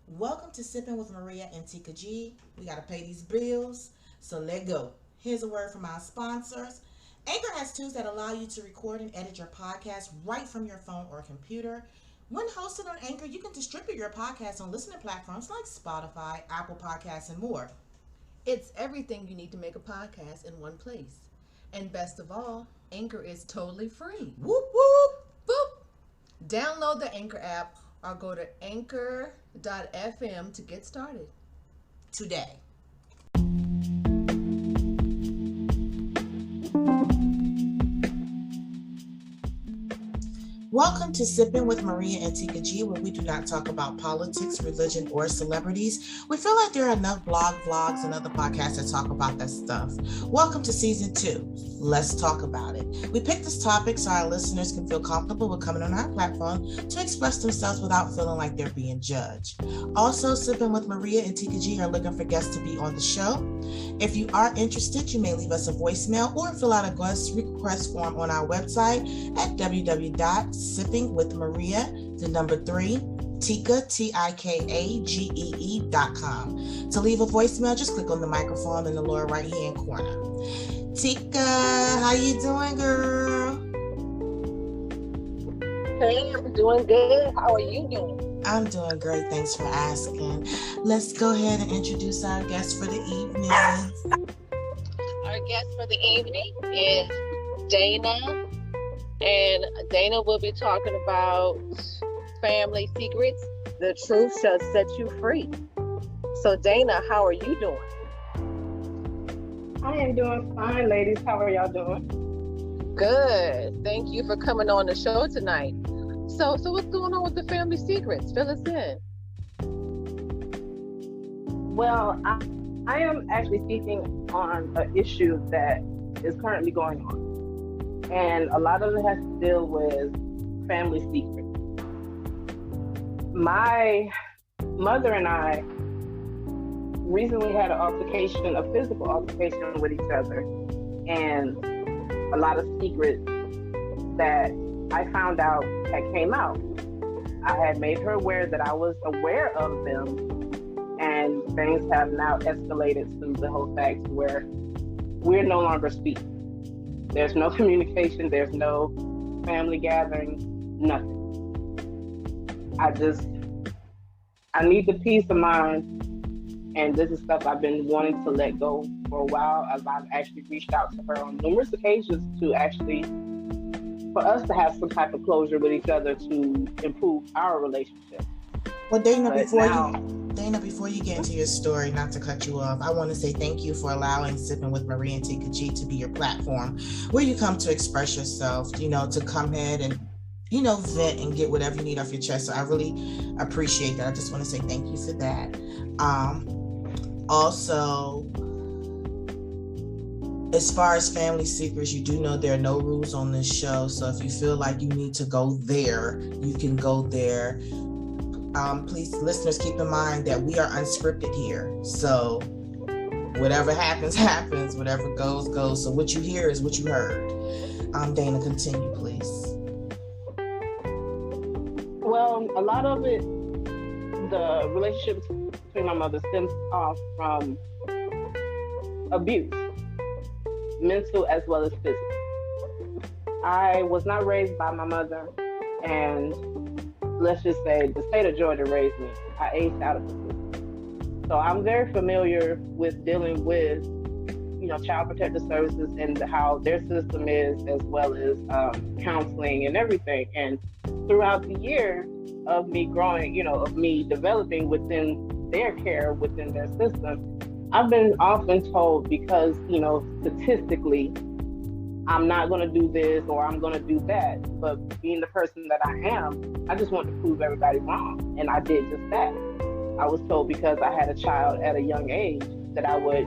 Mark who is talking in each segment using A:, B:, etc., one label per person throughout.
A: Welcome to Sipping with Maria and Tika G. We got to pay these bills, so let go. Here's a word from our sponsors. Anchor has tools that allow you to record and edit your podcast right from your phone or computer. When hosted on Anchor, you can distribute your podcast on listening platforms like Spotify, Apple Podcasts, and more.
B: It's everything you need to make a podcast in one place. And best of all, Anchor is totally free.
A: Whoop whoop!
B: Boop! Download the Anchor app or go to anchor.fm to get started.
A: Today. Welcome to Sipping with Maria and Tika G, where we do not talk about politics, religion, or celebrities. We feel like there are enough vlogs, and other podcasts that talk about that stuff. Welcome to season 2. Let's talk about it. We picked this topic so our listeners can feel comfortable with coming on our platform to express themselves without feeling like they're being judged. Also, Sipping with Maria and Tika G are looking for guests to be on the show. If you are interested, you may leave us a voicemail or fill out a guest request form on our website at www.sippingwithmaria3 Tika, TIKAGEE.com. To leave a voicemail, just click on the microphone in the lower right-hand corner. Tika, how you doing, girl?
C: Hey, I'm doing good. How are you doing?
A: I'm doing great. Thanks for asking. Let's go ahead and introduce our guest for the evening.
C: Our guest for the evening is Dana, and Dana will be talking about family secrets. The truth shall set you free. So, Dana, how are you doing?
D: I am doing fine, ladies. How are y'all doing?
C: Good. Thank you for coming on the show tonight. So what's going on with the family secrets? Fill us in.
D: Well, I am actually speaking on an issue that is currently going on. And a lot of it has to deal with family secrets. My mother and I recently had an altercation, a physical altercation with each other. And a lot of secrets that I found out had came out. I had made her aware that I was aware of them, and things have now escalated to the whole fact where we're no longer speaking. There's no communication, there's no family gathering, nothing. I need the peace of mind, and this is stuff I've been wanting to let go for a while, as I've actually reached out to her on numerous occasions to actually for us to have some type of closure with each other to improve our relationship.
A: Well, Dana, before you get into your story, not to cut you off, I want to say thank you for allowing Sipping with Maria and Tika G to be your platform where you come to express yourself, to come ahead and, vent and get whatever you need off your chest. So I really appreciate that. I just want to say thank you for that. Also, as far as family secrets, you do know there are no rules on this show. So if you feel like you need to go there, you can go there. Please, listeners, keep in mind that we are unscripted here. So whatever happens, happens. Whatever goes, goes. So what you hear is what you heard. Dana, continue, please.
D: Well, a lot of it, the relationship between my mother stems off from abuse. Mental as well as physical. I was not raised by my mother, and let's just say the state of Georgia raised me. I aged out of the system. So I'm very familiar with dealing with, child protective services and how their system is, as well as counseling and everything. And throughout the years of me growing, of me developing within their care, within their system, I've been often told because, statistically, I'm not going to do this or I'm going to do that. But being the person that I am, I just want to prove everybody wrong. And I did just that. I was told because I had a child at a young age that I would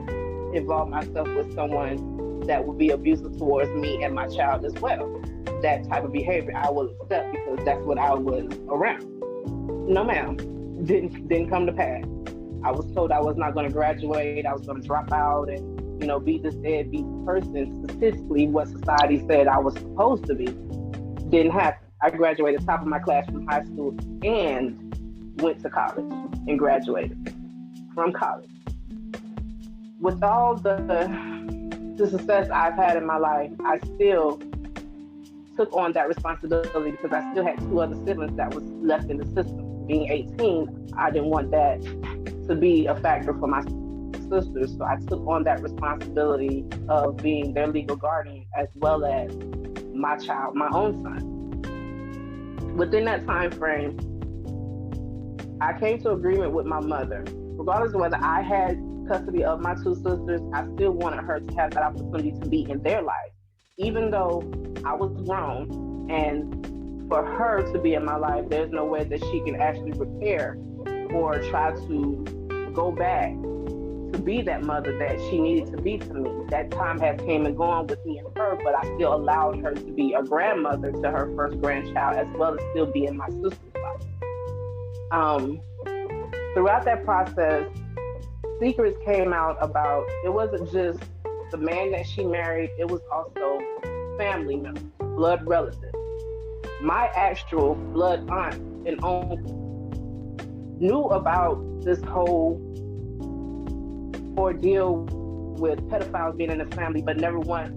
D: involve myself with someone that would be abusive towards me and my child as well. That type of behavior I will accept because that's what I was around. No, ma'am. Didn't come to pass. I was told I was not going to graduate. I was going to drop out and, be this deadbeat person. Statistically, what society said I was supposed to be didn't happen. I graduated top of my class from high school and went to college and graduated from college. With all the success I've had in my life, I still took on that responsibility because I still had 2 other siblings that was left in the system. Being 18, I didn't want that to be a factor for my sisters, so I took on that responsibility of being their legal guardian as well as my child, my own son. Within that time frame, I came to agreement with my mother. Regardless of whether I had custody of my 2 sisters, I still wanted her to have that opportunity to be in their life. Even though I was grown, and for her to be in my life, there's no way that she can actually repair or try to go back to be that mother that she needed to be to me. That time has came and gone with me and her, but I still allowed her to be a grandmother to her first grandchild, as well as still be in my sister's life. Throughout that process, secrets came out about, it wasn't just the man that she married, it was also family members, blood relatives. My actual blood aunt and uncle knew about this whole ordeal with pedophiles being in the family, but never once,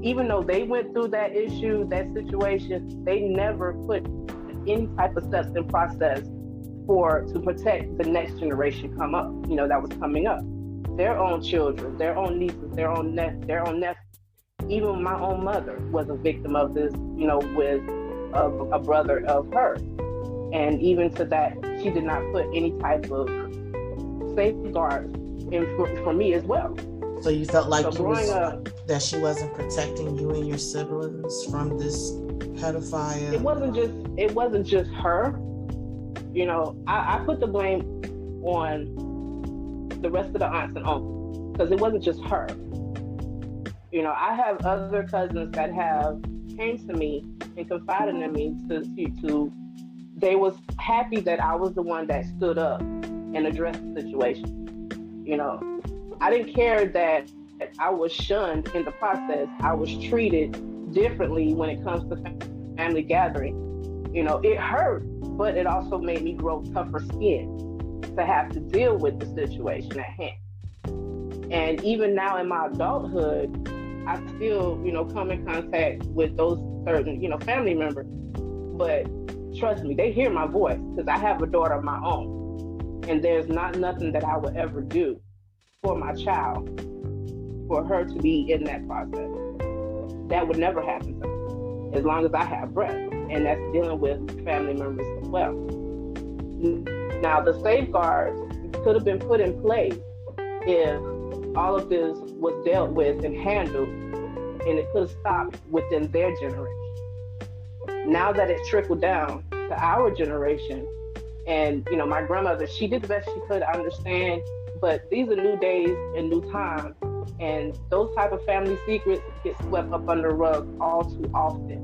D: even though they went through that issue, that situation, they never put any type of steps in process to protect the next generation that was coming up. Their own children, their own nieces, their own nephews. Even my own mother was a victim of this, with a brother of hers. And even to that, she did not put any type of safeguards in for me as well.
A: So you felt like that she wasn't protecting you and your siblings from this pedophile?
D: It wasn't just her. I put the blame on the rest of the aunts and uncles because it wasn't just her. I have other cousins that came to me and confided in me to they was happy that I was the one that stood up and addressed the situation. I didn't care that I was shunned in the process. I was treated differently when it comes to family gathering. It hurt, but it also made me grow tougher skin to have to deal with the situation at hand. And even now in my adulthood, I still, come in contact with those certain, family members. But trust me, they hear my voice because I have a daughter of my own. And there's nothing that I would ever do for my child, for her to be in that process. That would never happen to me, as long as I have breath. And that's dealing with family members as well. Now, the safeguards could have been put in place if all of this was dealt with and handled, and it could have stopped within their generation. Now that it's trickled down to our generation, and my grandmother, she did the best she could, I understand, but these are new days and new times, and those type of family secrets get swept up under the rug all too often.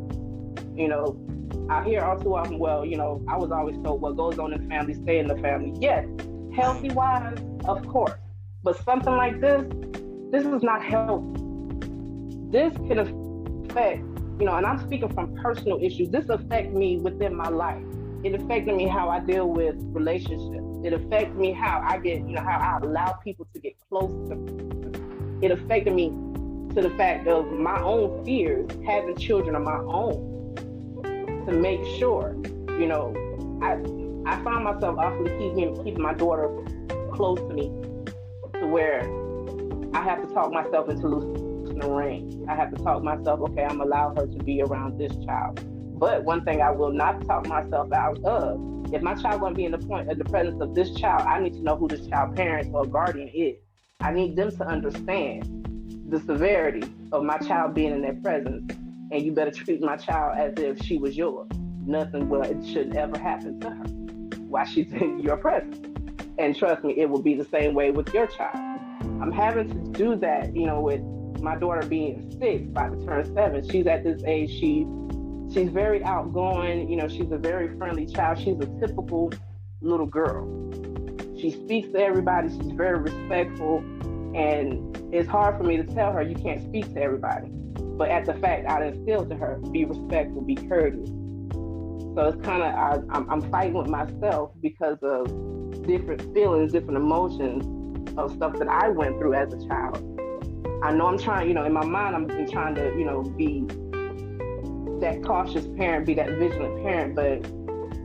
D: I hear all too often, well, I was always told what goes on in the family, stay in the family. Yes, healthy wise, of course. But something like this is not healthy. This can affect, and I'm speaking from personal issues. This affects me within my life. It affected me how I deal with relationships. It affects me how I get, how I allow people to get close to me. It affected me to the fact of my own fears, having children of my own, to make sure, I found myself awfully keeping my daughter close to me, to where I have to talk myself into loosening the reins. I have to talk myself, okay, I'm allowed her to be around this child. But one thing I will not talk myself out of, if my child won't be in the presence of this child, I need to know who this child parent or guardian is. I need them to understand the severity of my child being in their presence, and you better treat my child as if she was yours. Nothing it should ever happen to her while she's in your presence. And trust me, it will be the same way with your child. I'm having to do that, with my daughter being 6, about to turn 7. She's at this age, she's very outgoing, she's a very friendly child. She's a typical little girl. She speaks to everybody, she's very respectful, and it's hard for me to tell her you can't speak to everybody. But at the fact I instilled to her, be respectful, be courteous. So it's kind of I'm fighting with myself because of different feelings, different emotions of stuff that I went through as a child. I know I'm trying, in my mind, I'm trying to, be that cautious parent, be that vigilant parent, but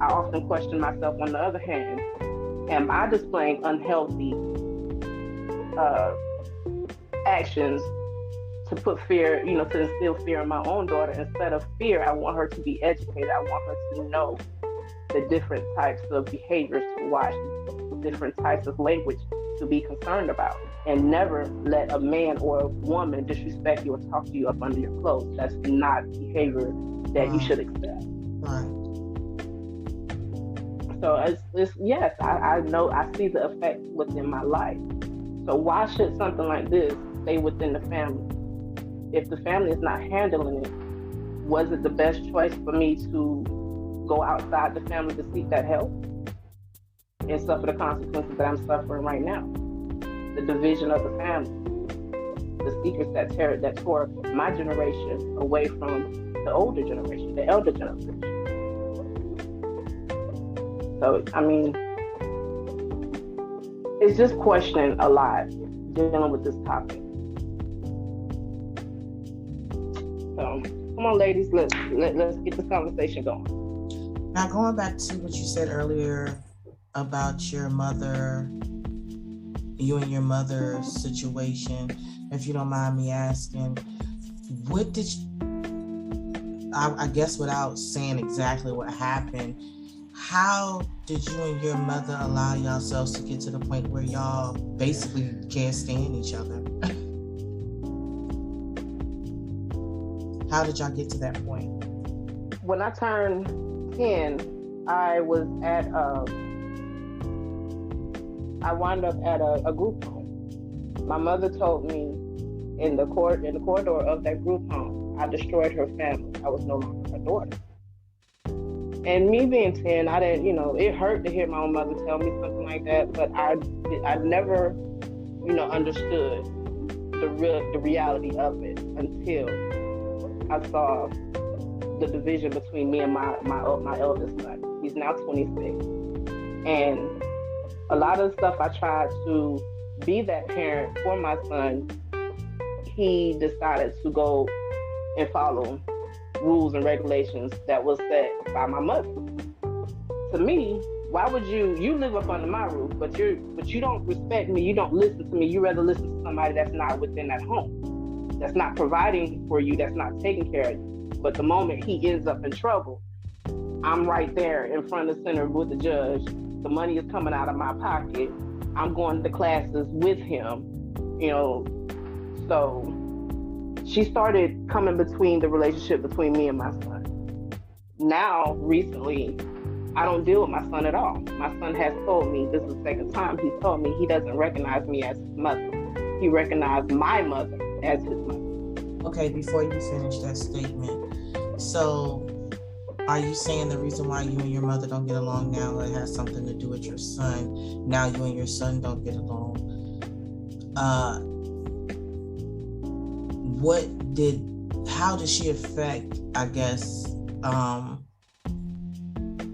D: I often question myself on the other hand. Am I displaying unhealthy actions to put fear, to instill fear in my own daughter? Instead of fear, I want her to be educated. I want her to know the different types of behaviors to watch, different types of language to be concerned about, and never let a man or a woman disrespect you or talk to you up under your clothes. That's not behavior that you should accept.
A: Right.
D: So it's yes, I know, I see the effect within my life. So why should something like this stay within the family? If the family is not handling it, was it the best choice for me to go outside the family to seek that help and suffer the consequences that I'm suffering right now? The division of the family, the secrets that tore my generation away from the older generation, the elder generation. So, I mean, it's just questioning a lot dealing with this topic. So, come on, ladies, let's get this conversation going.
A: Now, going back to what you said earlier about your mother, you and your mother's situation, if you don't mind me asking, what did you, I guess without saying exactly what happened, how did you and your mother allow yourselves to get to the point where y'all basically can't stand each other? How did y'all get to that point?
D: When I turned 10, I wound up at a group home. My mother told me in the corridor of that group home, I destroyed her family. I was no longer her daughter. And me being 10, I didn't, it hurt to hear my own mother tell me something like that, but I never, understood the reality of it until I saw the division between me and my eldest son. He's now 26. And a lot of the stuff I tried to be that parent for my son, he decided to go and follow rules and regulations that was set by my mother. To me, why would you live up under my roof, but you don't respect me, you don't listen to me, you rather listen to somebody that's not within that home, that's not providing for you, that's not taking care of you. But the moment he ends up in trouble, I'm right there in front of the center with the judge. The money is coming out of my pocket. I'm going to classes with him, so she started coming between the relationship between me and my son. Now, recently, I don't deal with my son at all. My son has told me, this is the second time he's told me, he doesn't recognize me as his mother. He recognized my mother as his mother.
A: Okay, before you finish that statement, so are you saying the reason why you and your mother don't get along now, it has something to do with your son? Now you and your son don't get along. How did she affect, I guess,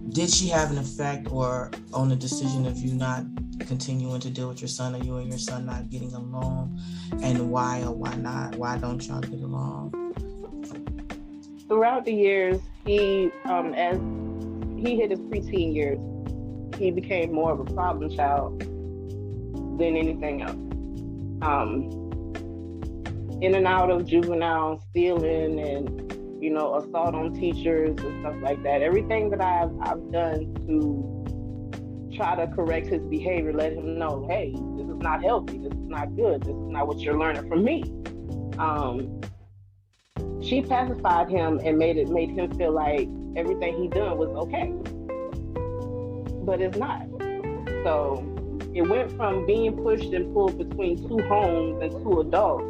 A: did she have an effect or on the decision of you not continuing to deal with your son, or you and your son not getting along, and why or why not? Why don't y'all get along?
D: Throughout the years, he, as he hit his preteen years, he became more of a problem child than anything else. In and out of juvenile, stealing and, assault on teachers and stuff like that. Everything that I've done to try to correct his behavior, let him know, hey, this is not healthy, this is not good, this is not what you're learning from me. She pacified him and made him feel like everything he done was okay. But it's not. So it went from being pushed and pulled between two homes and two adults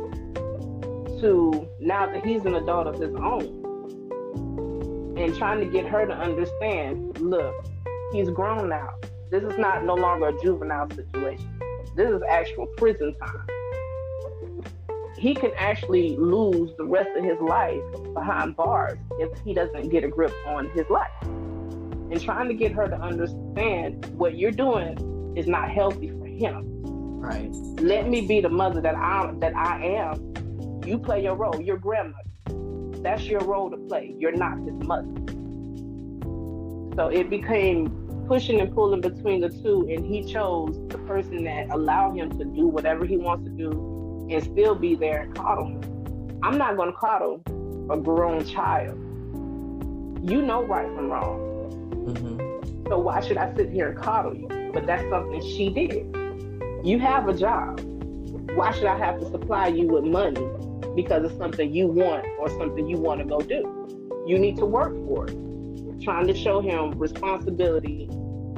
D: to now that he's an adult of his own. And trying to get her to understand, look, he's grown now. This is no longer a juvenile situation. This is actual prison time. He can actually lose the rest of his life behind bars if he doesn't get a grip on his life. and trying to get her to understand what you're doing is not healthy for him.
A: Right.
D: Let me be the mother that I am. You play your role. You're grandmother. That's your role to play. You're not his mother. So it became pushing and pulling between the two, and he chose the person that allowed him to do whatever he wants to do and still be there and coddle him. I'm not going to coddle a grown child. You know right from wrong.
A: Mm-hmm.
D: So why should I sit here and coddle you? But that's something she did. You have a job. Why should I have to supply you with money because it's something you want or something you want to go do? You need to work for it. Trying to show him responsibility,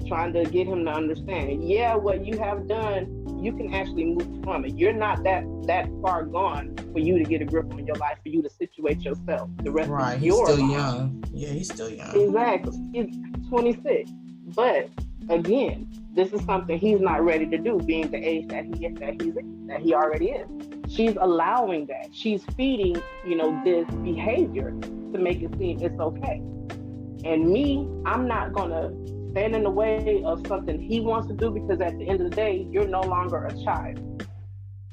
D: trying to get him to understand, yeah, what you have done, you can actually move from it. You're not that far gone for you to get a grip on your life, for you to situate yourself the rest
A: Right.
D: of
A: He's
D: your
A: still
D: life.
A: young. Yeah, he's still young.
D: Exactly. He's 26. But again, this is something he's not ready to do, being the age that he already is. She's allowing that. She's feeding, this behavior to make it seem it's okay. And me, I'm not gonna stand in the way of something he wants to do, because at the end of the day, you're no longer a child.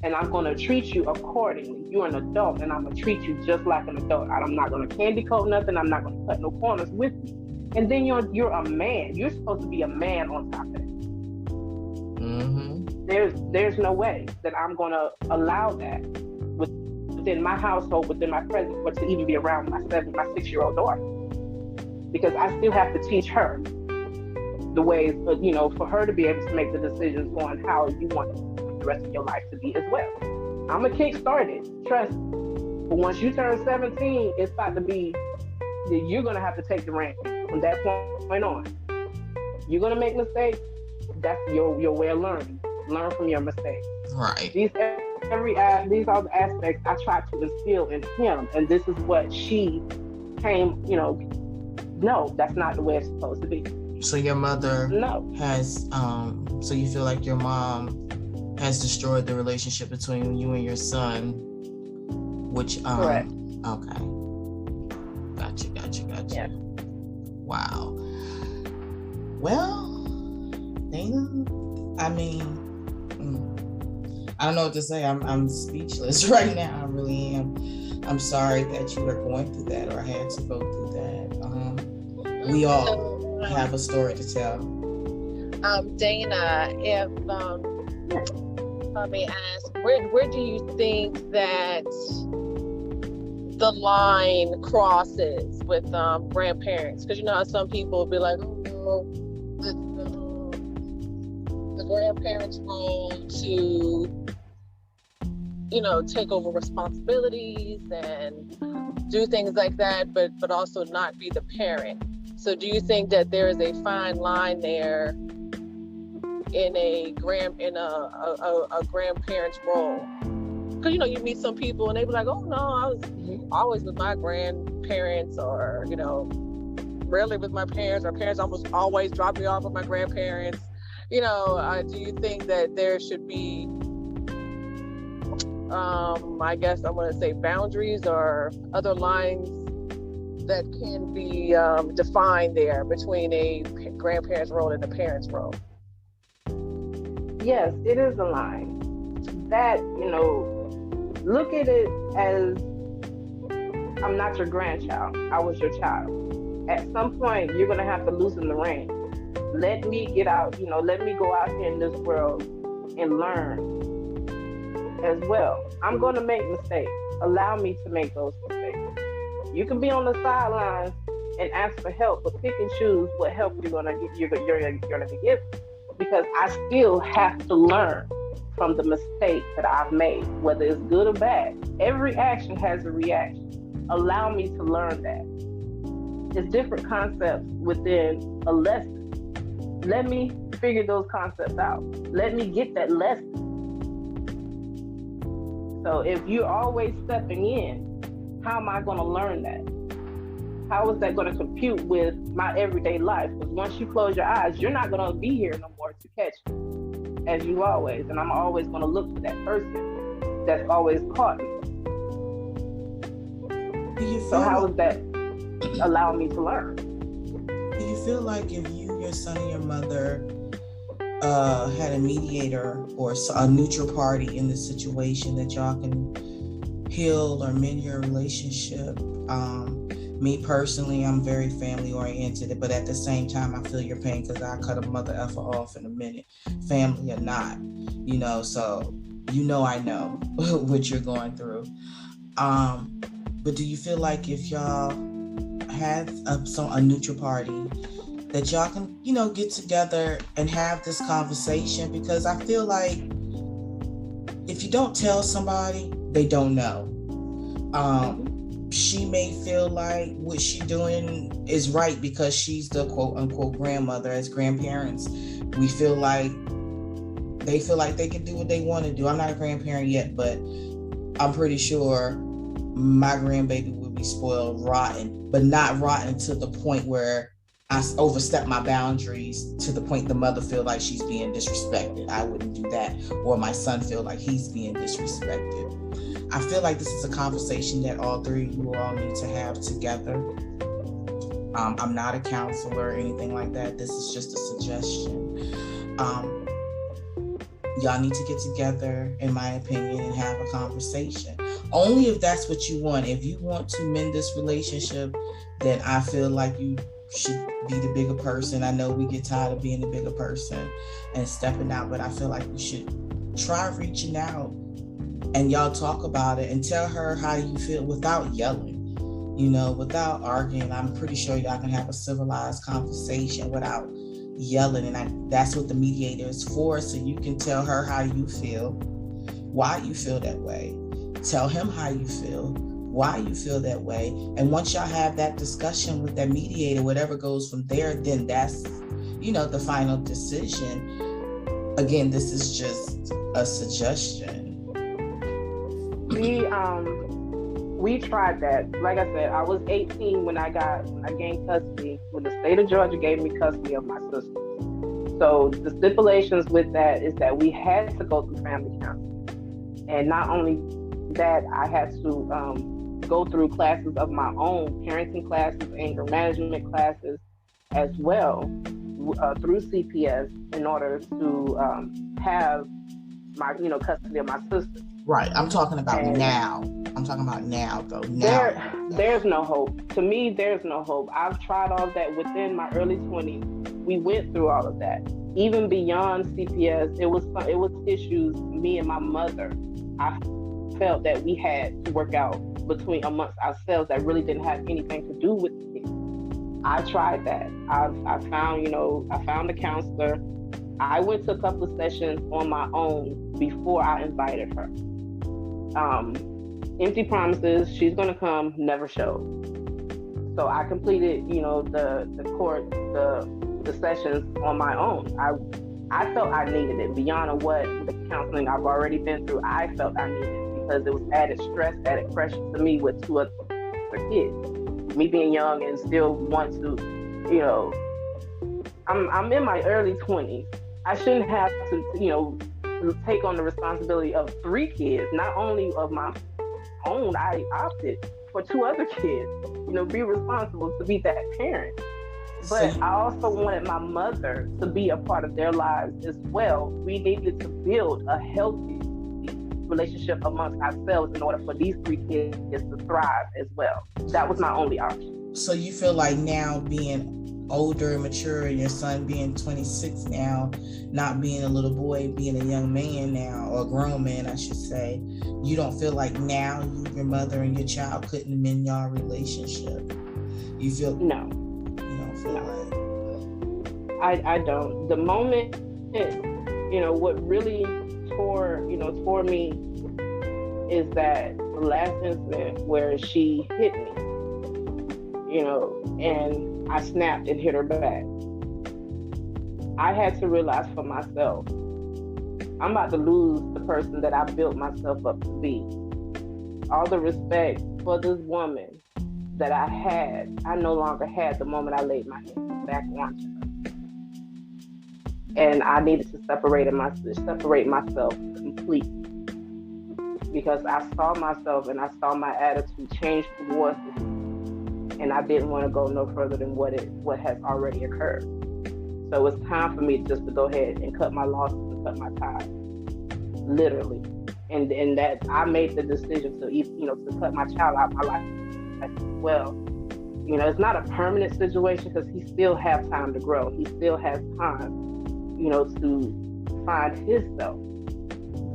D: And I'm gonna treat you accordingly. You're an adult, and I'm gonna treat you just like an adult. I'm not gonna candy coat nothing. I'm not gonna cut no corners with you. And then you're a man. You're supposed to be a man on top of it.
A: Mm-hmm.
D: There's no way that I'm gonna allow that within my household, within my presence, or to even be around my 6-year-old daughter. Because I still have to teach her the ways, for her to be able to make the decisions on how you want the rest of your life to be as well. I'm gonna kick start it, trust me. But once you turn 17, it's about to be that you're gonna have to take the reins from that point on. You're gonna make mistakes. That's your way of learning. Learn from your mistakes.
A: Right.
D: These are the aspects I try to instill in him, and this is what she came, no, that's not the way it's supposed to be.
A: So your mother has, so you feel like your mom has destroyed the relationship between you and your son, which,
D: correct.
A: Okay. Gotcha.
D: Yeah.
A: Wow. Well, Dana, I mean, I don't know what to say. I'm speechless right now. I really am. I'm sorry that you were going through that or had to go through that. We all have a story to tell.
C: Dana, if I may ask, where do you think that the line crosses with grandparents? Because how some people will be like, oh no, the grandparents' role to take over responsibilities and do things like that, but also not be the parent. So do you think that there is a fine line there in a grandparent's role? Because you meet some people and they be like, oh no, I was always with my grandparents, or rarely with my parents. My parents almost always drop me off with my grandparents. Do you think that there should be I guess I'm going to say boundaries or other lines that can be defined there between a grandparent's role and a parent's role?
D: Yes, it is a line. That, look at it as, I'm not your grandchild. I was your child. At some point, you're going to have to loosen the reins. Let me get out, let me go out here in this world and learn as well. I'm going to make mistakes. Allow me to make those mistakes. You can be on the sidelines and ask for help, but pick and choose what help you're going to give. Because I still have to learn from the mistakes that I've made, whether it's good or bad. Every action has a reaction. Allow me to learn that. It's different concepts within a lesson. Let me figure those concepts out. Let me get that lesson. So if you're always stepping in, how am I going to learn that? How is that going to compute with my everyday life? Because once you close your eyes, you're not going to be here no more to catch me, as you always. And I'm always going to look for that person that's always caught me. So how is that allowing me to learn?
A: Do you feel like if you, your son, and your mother had a mediator or a neutral party in the situation, that y'all can heal or mend your relationship? Me personally, I'm very family oriented, but at the same time, I feel your pain because I cut a mother effer off in a minute, family or not, so I know what you're going through. But do you feel like if y'all had a neutral party, that y'all can, get together and have this conversation? Because I feel like if you don't tell somebody, they don't know. She may feel like what she's doing is right because she's the quote unquote grandmother. As grandparents, they feel like they can do what they want to do. I'm not a grandparent yet, but I'm pretty sure my grandbaby would be spoiled rotten, but not rotten to the point where I overstep my boundaries to the point the mother feel like she's being disrespected. I wouldn't do that. Or my son feel like he's being disrespected. I feel like this is a conversation that all three of you all need to have together. I'm not a counselor or anything like that. This is just a suggestion. Y'all need to get together, in my opinion, and have a conversation. Only if that's what you want. If you want to mend this relationship, then I feel like you should be the bigger person. I know we get tired of being the bigger person and stepping out, but I feel like you should try reaching out and y'all talk about it and tell her how you feel without yelling, without arguing. I'm pretty sure y'all can have a civilized conversation without yelling. And that's what the mediator is for. So you can tell her how you feel, why you feel that way. Tell him how you feel, why you feel that way. And once y'all have that discussion with that mediator, whatever goes from there, then that's, the final decision. Again, this is just a suggestion.
D: We tried that. Like I said, I was 18 when I gained custody, when the state of Georgia gave me custody of my sister. So the stipulations with that is that we had to go through family counseling. And not only that, I had to go through classes of my own, parenting classes, anger management classes as well, through CPS, in order to have my, custody of my sister.
A: Right. I'm talking about now. I'm talking about now, though. Now.
D: There's no hope. To me, there's no hope. I've tried all of that within my early 20s. We went through all of that. Even beyond CPS, it was issues me and my mother. I felt that we had to work out amongst ourselves that really didn't have anything to do with it. I tried that. I found a counselor. I went to a couple of sessions on my own before I invited her. Empty promises, she's gonna come, never showed. So I completed, the sessions on my own. I felt I needed it beyond what the counseling I've already been through. I felt I needed it because it was added stress, added pressure to me with 2 other kids. Me being young and still want to, I'm in my early 20s. I shouldn't have to, take on the responsibility of 3 kids, not only of my own. I opted for 2 other kids, be responsible to be that parent. But I also wanted my mother to be a part of their lives as well. We needed to build a healthy relationship amongst ourselves in order for these 3 kids to thrive as well. That was my only option.
A: So you feel like now, being older and mature, and your son being 26 now, not being a little boy, being a young man now, or a grown man, I should say, you don't feel like now you, your mother, and your child couldn't mend your relationship? You feel
D: no.
A: You don't feel
D: like I don't. The moment, what really tore me is that last incident where she hit me, and I snapped and hit her back. I had to realize for myself, I'm about to lose the person that I built myself up to be. All the respect for this woman that I had, I no longer had the moment I laid my hands back onto her. And I needed to separate myself completely. Because I saw myself and I saw my attitude change towards it. and I didn't want to go no further than what has already occurred. So it's time for me just to go ahead and cut my losses and cut my ties, literally. And that I made the decision to, to cut my child out of my life as well. It's not a permanent situation because he still has time to grow. He still has time, to find himself.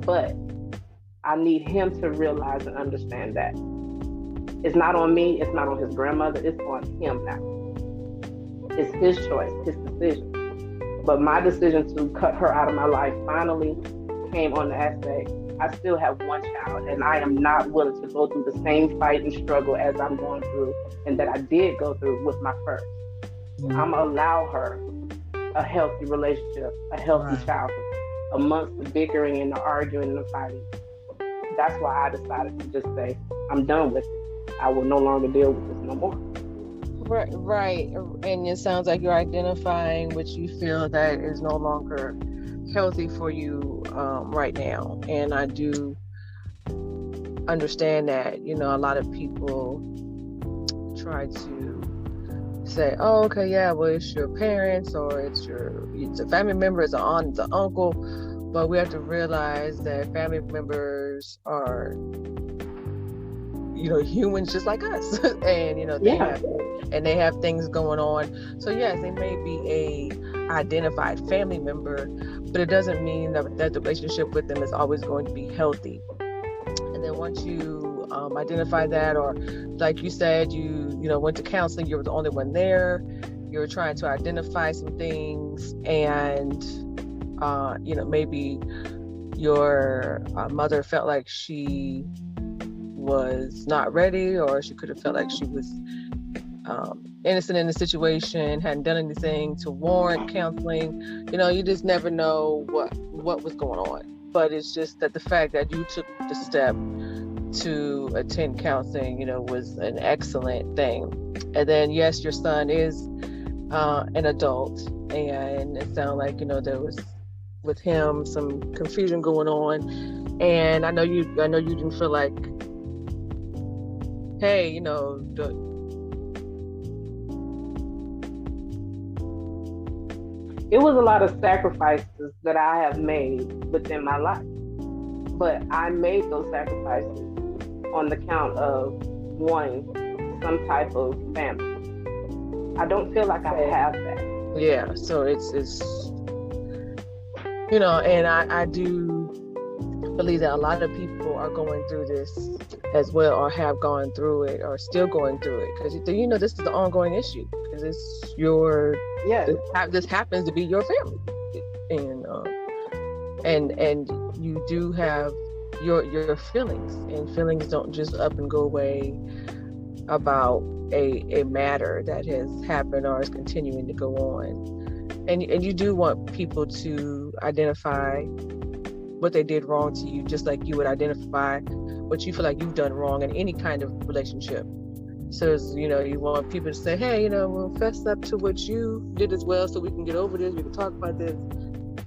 D: But I need him to realize and understand that it's not on me, it's not on his grandmother, it's on him now. It's his choice, his decision. But my decision to cut her out of my life finally came on the aspect, I still have one child, and I am not willing to go through the same fight and struggle as I'm going through and that I did go through with my first. I'm gonna allow her a healthy relationship, a healthy childhood, amongst the bickering and the arguing and the fighting. That's why I decided to just say, I'm done with it. I will no longer deal with this no more.
C: Right. And it sounds like you're identifying what you feel that is no longer healthy for you right now. And I do understand that, a lot of people try to say, oh, okay, yeah, well, it's your parents or it's a family member, it's an aunt, it's an uncle. But we have to realize that family members are, humans just like us. And, they have things going on. So yes, they may be a identified family member, but it doesn't mean that the relationship with them is always going to be healthy. And then once you identify that, or like you said, you went to counseling, you were the only one there, you were trying to identify some things, and maybe your mother felt like she was not ready, or she could have felt like she was innocent in the situation, hadn't done anything to warrant counseling. You just never know what was going on. But it's just that the fact that you took the step to attend counseling, was an excellent thing. And then, yes, your son is an adult, and it sounded like, there was with him some confusion going on. And I know you didn't feel like, hey,
D: it was a lot of sacrifices that I have made within my life. But I made those sacrifices on the count of wanting some type of family. I don't feel like I have that.
C: Yeah, so it's and I do believe that a lot of people are going through this as well, or have gone through it, or still going through it, because this is an ongoing issue, because it's this happens to be your family, and you do have your feelings, and feelings don't just up and go away about a matter that has happened or is continuing to go on, and you do want people to identify what they did wrong to you, just like you would identify what you feel like you've done wrong in any kind of relationship. So, you want people to say, hey, we'll fess up to what you did as well, so we can get over this, we can talk about this.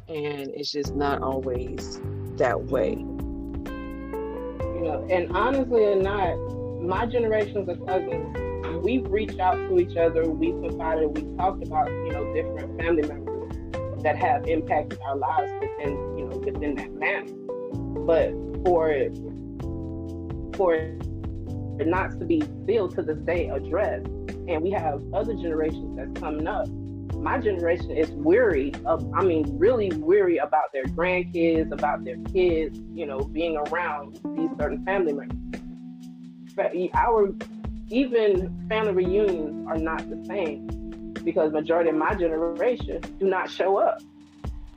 C: And it's just not always that way.
D: And honestly or not, my generations of cousins, we've reached out to each other, we've confided, we've talked about, different family members that have impacted our lives within that manner. But for it not to be still to this day addressed, and we have other generations that's coming up. My generation is really weary about their grandkids, about their kids, being around these certain family members. Even family reunions are not the same, because majority of my generation do not show up.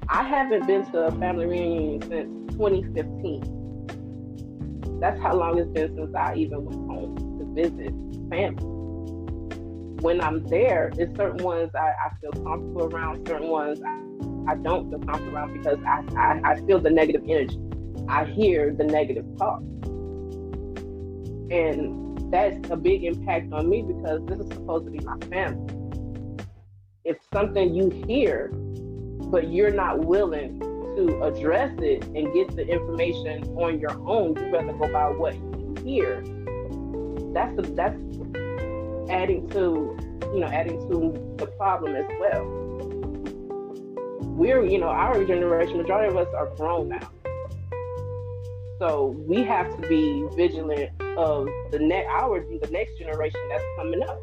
D: I haven't been to a family reunion since 2015. That's how long it's been since I even went home to visit family. When I'm there, it's certain ones I feel comfortable around, certain ones I don't feel comfortable around, because I feel the negative energy. I hear the negative talk. And that's a big impact on me, because this is supposed to be my family. If something you hear, but you're not willing to address it and get the information on your own, you rather go by what you hear. adding to the problem as well. We're, our generation, majority of us are grown now. So we have to be vigilant of the next generation that's coming up.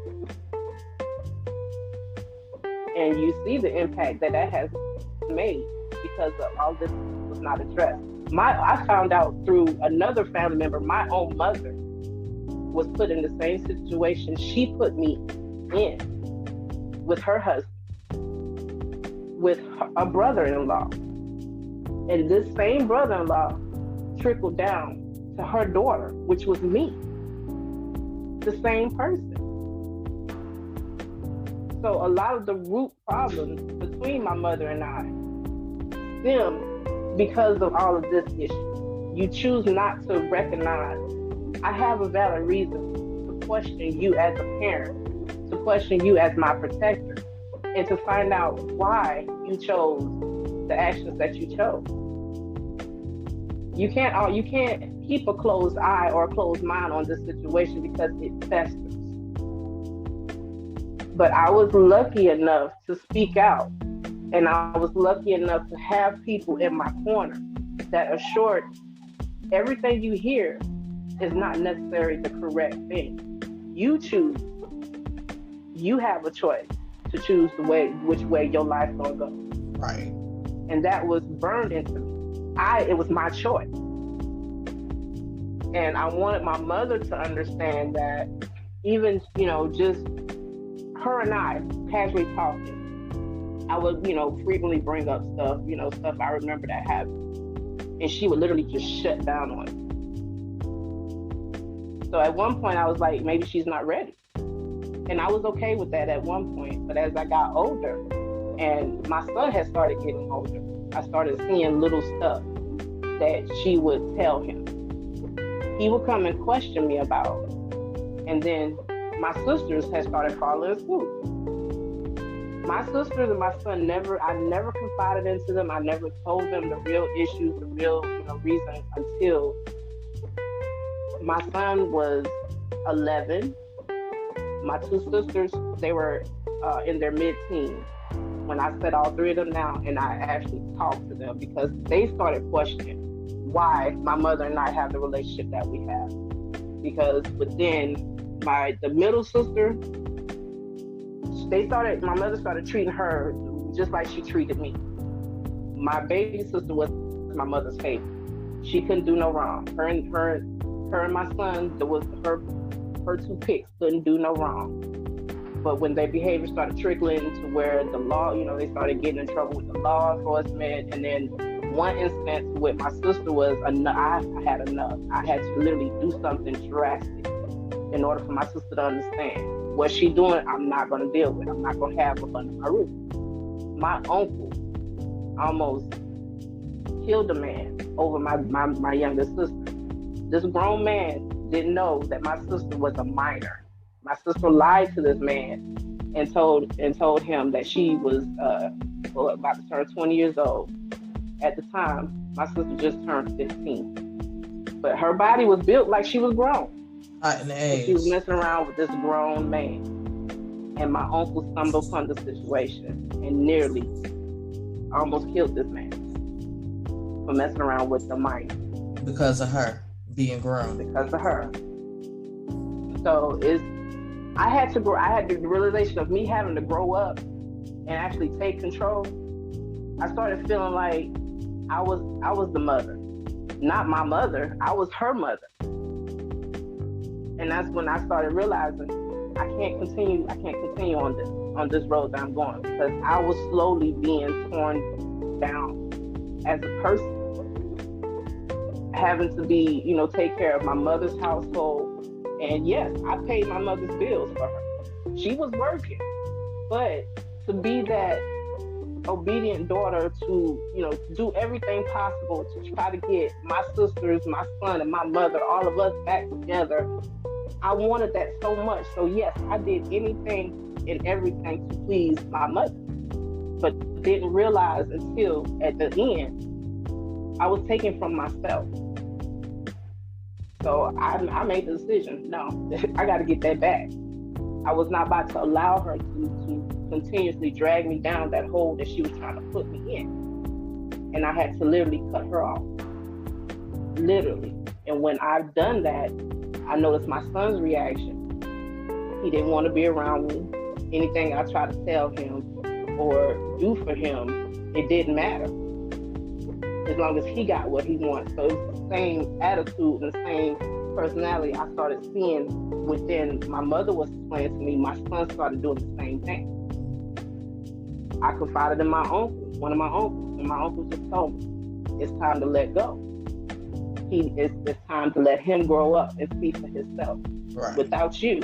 D: And you see the impact that has made because of all this was not addressed. I found out through another family member, my own mother was put in the same situation she put me in with her husband, with a brother-in-law. And this same brother-in-law trickled down to her daughter, which was me, the same person. So a lot of the root problems between my mother and I stem because of all of this issue. You choose not to recognize, I have a valid reason to question you as a parent, to question you as my protector, and to find out why you chose the actions that you chose. You can't keep a closed eye or a closed mind on this situation because it festers. But I was lucky enough to speak out, and I was lucky enough to have people in my corner that assured everything you hear is not necessarily the correct thing. You choose. You have a choice to choose which way your life's gonna go.
A: Right.
D: And that was burned into me. It was my choice. And I wanted my mother to understand that even, just her and I casually talking, I would, frequently bring up stuff, stuff I remember that happened. And she would literally just shut down on it. So at one point I was like, maybe she's not ready. And I was okay with that at one point. But as I got older and my son had started getting older, I started seeing little stuff that she would tell him. He would come and question me about. And then my sisters had started following suit. My sisters and my son I never confided into them. I never told them the real issues, the real reason until my son was 11. My two sisters, they were in their mid-teens when I set all three of them down and I actually talked to them because they started questioning why my mother and I have the relationship that we have. Because within the middle sister, my mother started treating her just like she treated me. My baby sister was my mother's favorite. She couldn't do no wrong. Her and my son, that was her two picks, couldn't do no wrong. But when their behavior started trickling to where the law, they started getting in trouble with the law enforcement. And then one instance with my sister was I had enough. I had to literally do something drastic in order for my sister to understand what she doing. I'm not going to deal with. I'm not going to have her under my roof. My uncle almost killed a man over my younger sister. This grown man didn't know that my sister was a minor. My sister lied to this man and told him that she was about to turn 20 years old. At the time, my sister just turned 15. But her body was built like she was grown. She was messing around with this grown man. And my uncle stumbled upon the situation and nearly almost killed this man for messing around with the minor.
A: Because of her being grown.
D: Because of her. So I had the realization of me having to grow up and actually take control. I started feeling like I was the mother. Not my mother, I was her mother. And that's when I started realizing I can't continue on this road that I'm going, because I was slowly being torn down as a person. Having to be, take care of my mother's household. And yes, I paid my mother's bills for her. She was working. But to be that obedient daughter to, do everything possible to try to get my sisters, my son, and my mother, all of us back together, I wanted that so much. So yes, I did anything and everything to please my mother. But didn't realize until at the end, I was taken from myself. So I made the decision, no, I got to get that back. I was not about to allow her to continuously drag me down that hole that she was trying to put me in. And I had to literally cut her off. Literally. And when I've done that, I noticed my son's reaction. He didn't want to be around me. Anything I tried to tell him or do for him, it didn't matter. As long as he got what he wanted. So it's the same attitude and the same personality I started seeing within my mother was explaining to me. My son started doing the same thing. I confided in my uncle, one of my uncles, and my uncle just told me, it's time to let go. It's time to let him grow up and see for himself.
A: Right.
D: Without you,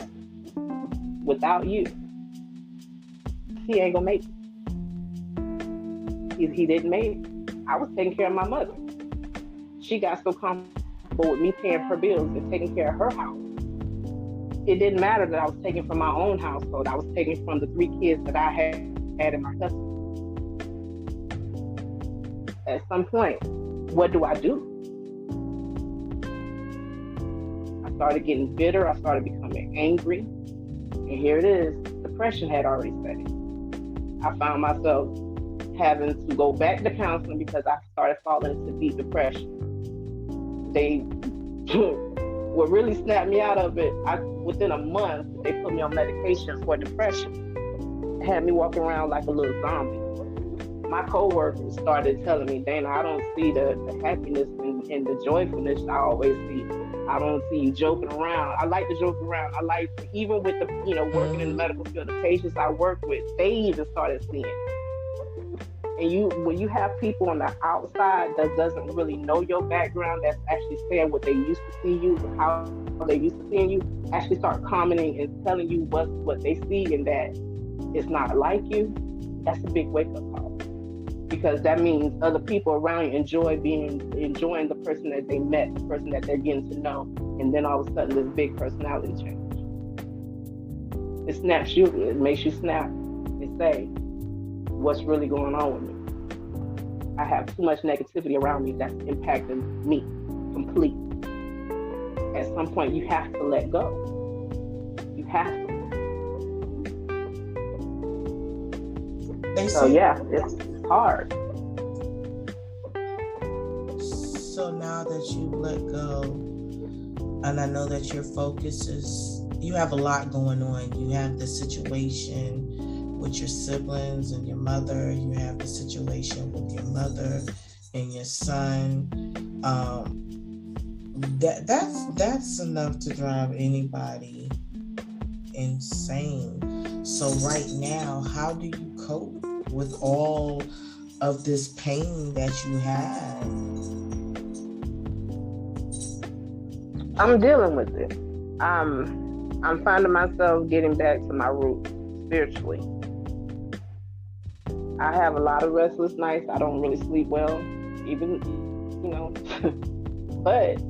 D: he ain't gonna make it. He didn't make it. I was taking care of my mother. She got so comfortable with me paying her bills and taking care of her house. It didn't matter that I was taking from my own household. I was taking from the 3 kids that I had in my custody. At some point, what do? I started getting bitter. I started becoming angry. And here it is. Depression had already set in. I found myself having to go back to counseling because I started falling into deep depression. They what really snapped me out of it, within a month, they put me on medication for depression. Had me walking around like a little zombie. My coworkers started telling me, Dana, I don't see the happiness and the joyfulness I always see. I don't see you joking around. I like to joke around. I like, even with the, working in the medical field, the patients I work with, they even started seeing it. And when you have people on the outside that doesn't really know your background, that's actually saying what they used to see you, how they used to seeing you, actually start commenting and telling you what they see and that it's not like you, that's a big wake-up call. Because that means other people around you enjoying the person that they met, the person that they're getting to know, and then all of a sudden this big personality change. It snaps you, it makes you snap and say, what's really going on with me? I have too much negativity around me that's impacting me completely. At some point, you have to let go. You have to. So yeah, it's hard.
A: So now that you let go, and I know that your focus is, you have a lot going on. You have the situation with your siblings and your mother. You have the situation with your mother and your son. That's enough to drive anybody insane. So right now, how do you cope with all of this pain that you have?
D: I'm dealing with it. I'm finding myself getting back to my roots spiritually. I have a lot of restless nights. I don't really sleep well, even, but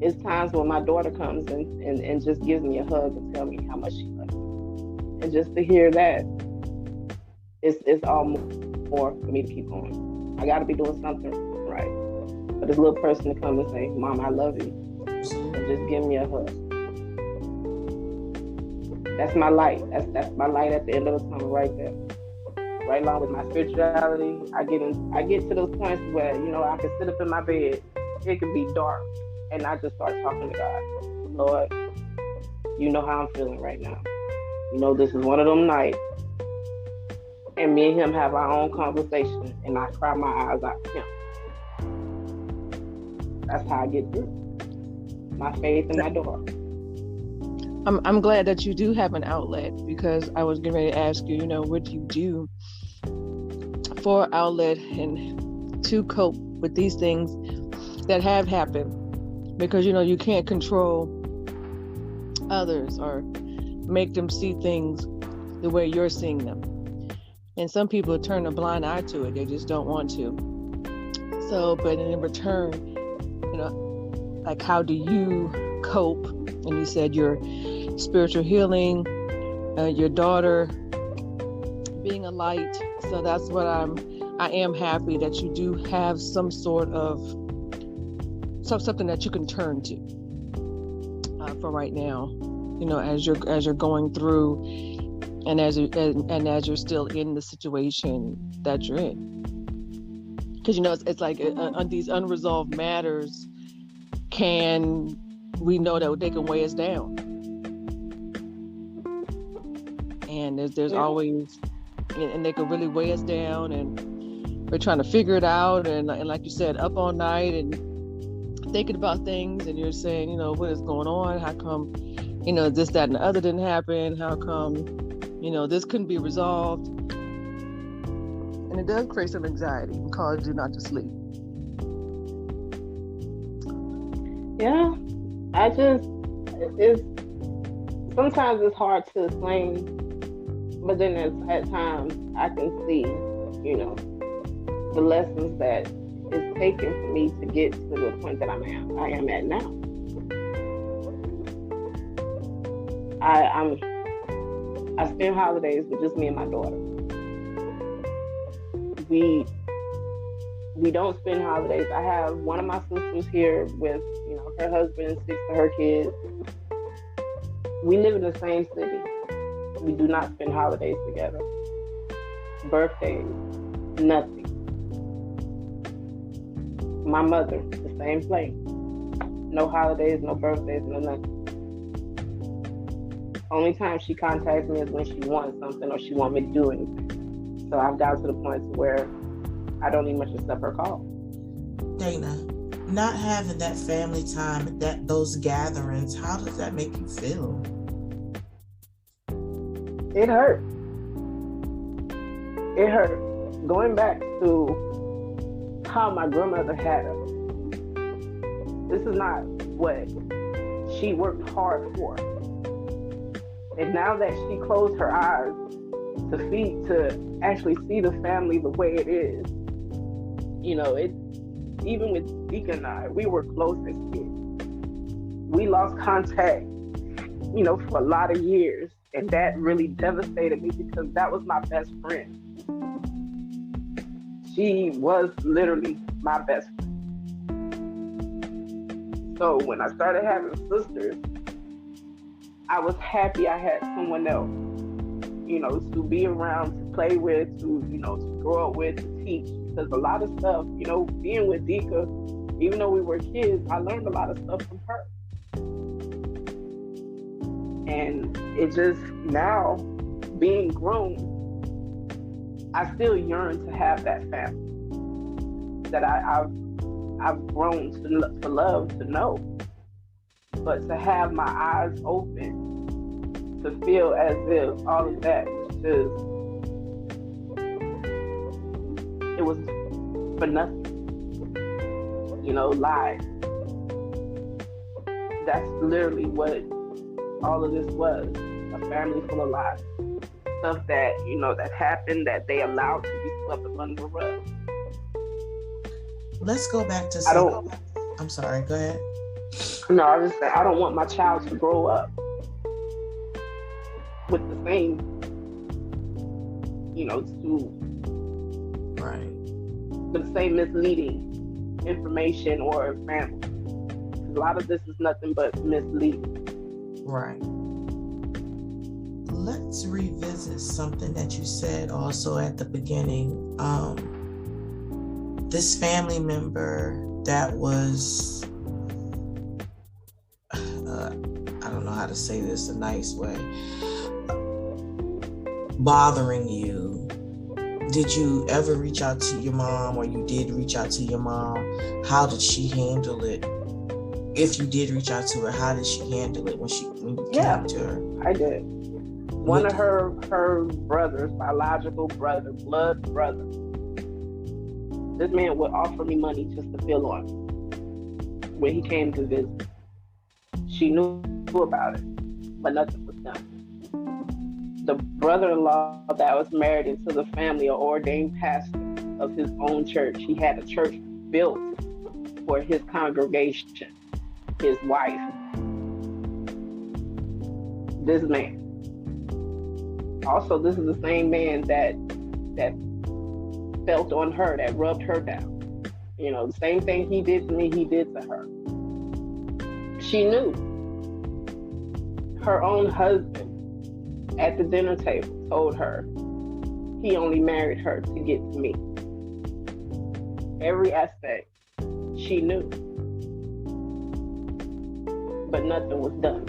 D: it's times when my daughter comes and just gives me a hug and tell me how much she loves me. And just to hear that, it's all more for me to keep going. I got to be doing something right. But this little person to come and say, Mom, I love you. And just give me a hug. That's my light. That's my light at the end of the tunnel right there. Right along with my spirituality, I get to those points where, I can sit up in my bed, it can be dark, and I just start talking to God. Lord, you know how I'm feeling right now. This is one of them nights. And me and him have our own conversation, and I cry my eyes out to him. That's how I get through. My faith in my daughter.
E: I'm glad that you do have an outlet, because I was getting ready to ask you, what do you do for outlet and to cope with these things that have happened? Because, you can't control others or make them see things the way you're seeing them. And some people turn a blind eye to it. They just don't want to. So, but in return, like, how do you cope? And you said your spiritual healing, your daughter being a light. So that's what I am happy that you do have some sort of something that you can turn to for right now. as you're going through, and as you're still in the situation that you're in, because it's like on these unresolved matters, we know that they can weigh us down, and there's always, and they can really weigh us down, and we're trying to figure it out, and like you said, up all night and thinking about things, and you're saying, what is going on? How come, this, that, and the other didn't happen? How come, this couldn't be resolved? And it does create some anxiety and cause you not to sleep.
D: Yeah, sometimes it's hard to explain, but then at times I can see, the lessons that it's taken for me to get to the point that I am at now. I spend holidays with just me and my daughter. We don't spend holidays. I have one of my sisters here with, her husband, 6 of her kids. We live in the same city. We do not spend holidays together. Birthdays, nothing. My mother, the same place. No holidays, no birthdays, no nothing. Only time she contacts me is when she wants something or she wants me to do anything. So I've got to the point where I don't even much accept her call.
A: Dana, not having that family time, those gatherings, how does that make you feel?
D: It hurt. It hurt. Going back to how my grandmother had us. This is not what she worked hard for. And now that she closed her eyes to actually see the family the way it is, even with Deacon and I, we were close as kids. We lost contact, for a lot of years. And that really devastated me because that was my best friend. She was literally my best friend. So when I started having sisters, I was happy I had someone else, to be around, to play with, to grow up with, to teach. Because a lot of stuff, being with Dika, even though we were kids, I learned a lot of stuff from her. And it just, now, being grown, I still yearn to have that family that I've grown to love, to know. But to have my eyes open, to feel as if all of that was just, it was for nothing. Lies. That's literally what all of this was, a family full of lies. Stuff that, that happened that they allowed to be swept up under the rug.
A: Let's go back to I'm sorry, go ahead.
D: No, I was just saying, I don't want my child to grow up with the same,
A: right,
D: the same misleading information or family. A lot of this is nothing but misleading.
A: Right. Let's revisit something that you said also at the beginning. This family member that was, I don't know how to say this a nice way, bothering you. Did you ever reach out to your mom, or you did reach out to your mom? How did she handle it? If you did reach out to her, how did she handle it when you came to her?
D: I did. One of her brothers, biological brother, blood brother, this man would offer me money just to feel on him when he came to visit. She knew about it, but nothing was done. The brother-in-law that was married into the family, an ordained pastor of his own church. He had a church built for his congregation, his wife. This man. Also, this is the same man that felt on her, that rubbed her down. The same thing he did to me, he did to her. She knew. Her own husband at the dinner table told her he only married her to get to me. Every aspect she knew, but nothing was done.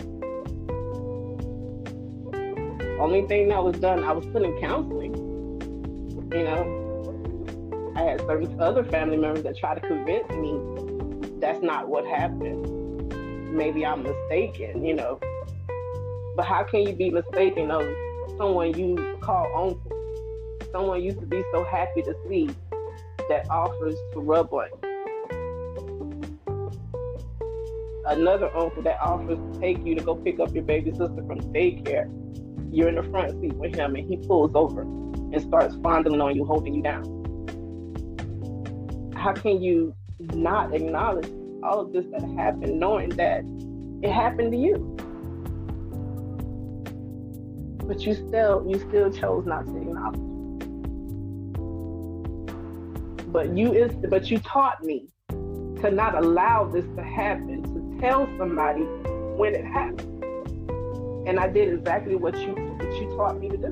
D: Only thing that was done, I was put in counseling. You know, I had certain other family members that tried to convince me that's not what happened. Maybe I'm mistaken, you know. But how can you be mistaken of someone you call uncle? Someone you used to be so happy to see that offers to rub on you. Another uncle that offers to take you to go pick up your baby sister from daycare. You're in the front seat with him and he pulls over and starts fondling on you, holding you down. How can you not acknowledge all of this that happened, knowing that it happened to you? But you still chose not to acknowledge. But you taught me to not allow this to happen, to tell somebody when it happened. And I did exactly what you taught me to do.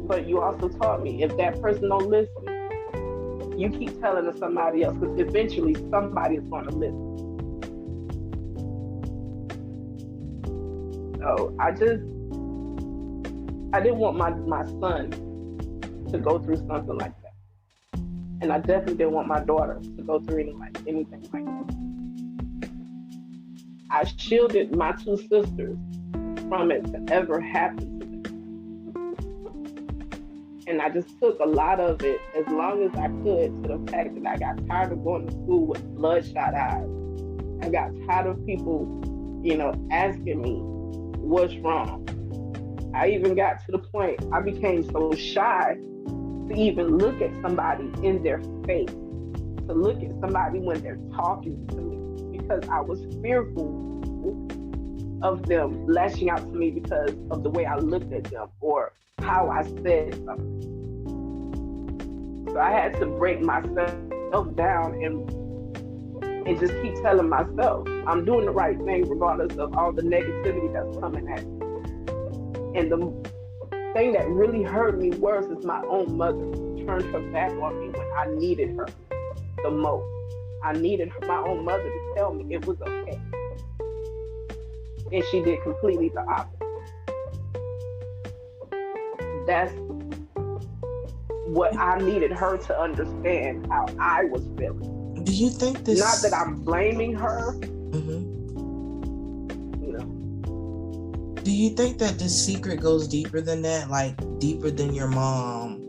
D: But you also taught me, if that person don't listen, you keep telling it to somebody else, because eventually somebody is going to listen. So I didn't want my son to go through something like that. And I definitely didn't want my daughter to go through anything like that. I shielded my two sisters from it to ever happen to them. And I just took a lot of it, as long as I could, to the fact that I got tired of going to school with bloodshot eyes. I got tired of people, asking me what's wrong. I even got to the point, I became so shy to even look at somebody in their face, to look at somebody when they're talking to me, because I was fearful of them lashing out to me because of the way I looked at them or how I said something. So I had to break myself down and just keep telling myself I'm doing the right thing regardless of all the negativity that's coming at me. And the thing that really hurt me worse is my own mother turned her back on me when I needed her the most. I needed my own mother to tell me it was okay. And she did completely the opposite. That's what I needed her to understand, how I was feeling.
A: Do you think this...
D: Not that I'm blaming her.
A: Mm-hmm. Do you think that this secret goes deeper than that? Like deeper than your mom?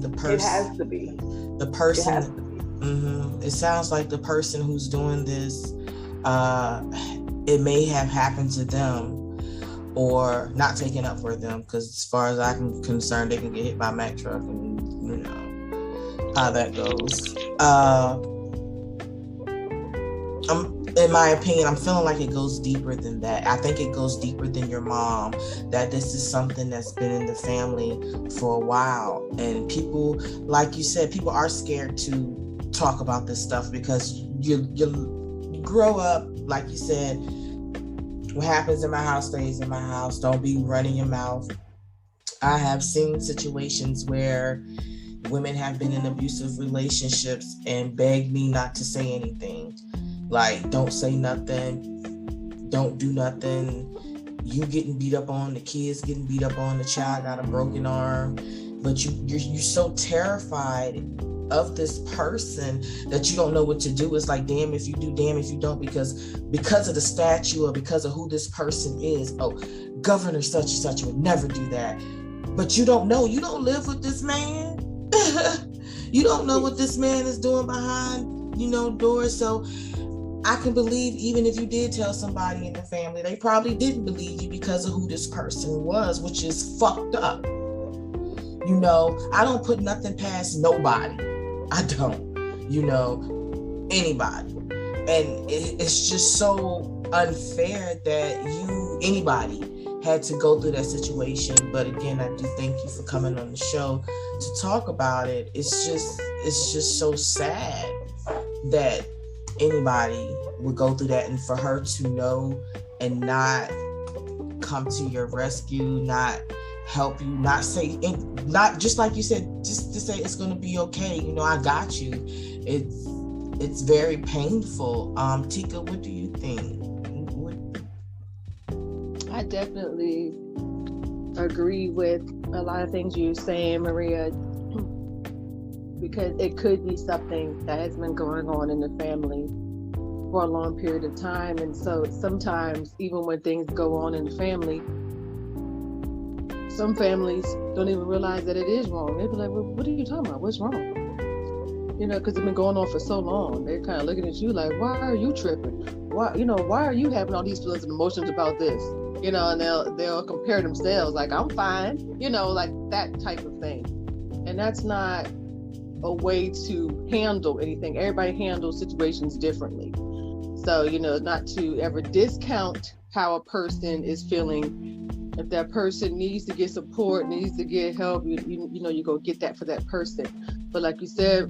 A: The person...
D: It has to be.
A: The person...
D: It has to be.
A: Mm-hmm. It sounds like the person who's doing this, it may have happened to them or not taken up for them, because as far as I'm concerned, they can get hit by a Mack truck and you know how that goes. In my opinion, I'm feeling like it goes deeper than that. I think it goes deeper than your mom, that this is something that's been in the family for a while. And people, like you said, people are scared to talk about this stuff because you grow up, like you said, what happens in my house stays in my house. Don't be running your mouth. I have seen situations where women have been in abusive relationships and begged me not to say anything. Like, don't say nothing, don't do nothing. You getting beat up on, the kids getting beat up on, the child got a broken arm, but you're so terrified of this person that you don't know what to do. It's like, damn if you do, damn if you don't, because of the statue or because of who this person is. Oh, Governor such and such would never do that. But you don't know. You don't live with this man. You don't know what this man is doing behind, doors. So I can believe even if you did tell somebody in the family, they probably didn't believe you because of who this person was, which is fucked up. I don't put nothing past nobody. I don't, anybody. And it's just so unfair that anybody had to go through that situation. But again, I do thank you for coming on the show to talk about it. It's just so sad that anybody would go through that, and for her to know and not come to your rescue, not help you, not say, not just like you said, just to say it's going to be okay, you know, I got you. It's very painful. Tika, what do you think?
E: I definitely agree with a lot of things you're saying, Maria, because it could be something that has been going on in the family for a long period of time. And so sometimes, even when things go on in the family, some families don't even realize that it is wrong. They'd be like, well, what are you talking about? What's wrong? You know, because it's been going on for so long. They're kind of looking at you like, why are you tripping? Why are you having all these feelings and emotions about this? You know, and they'll compare themselves like, I'm fine, you know, like that type of thing. And that's not a way to handle anything. Everybody handles situations differently. So, you know, not to ever discount how a person is feeling. If that person needs to get support, needs to get help, you know, you go get that for that person. But like you said,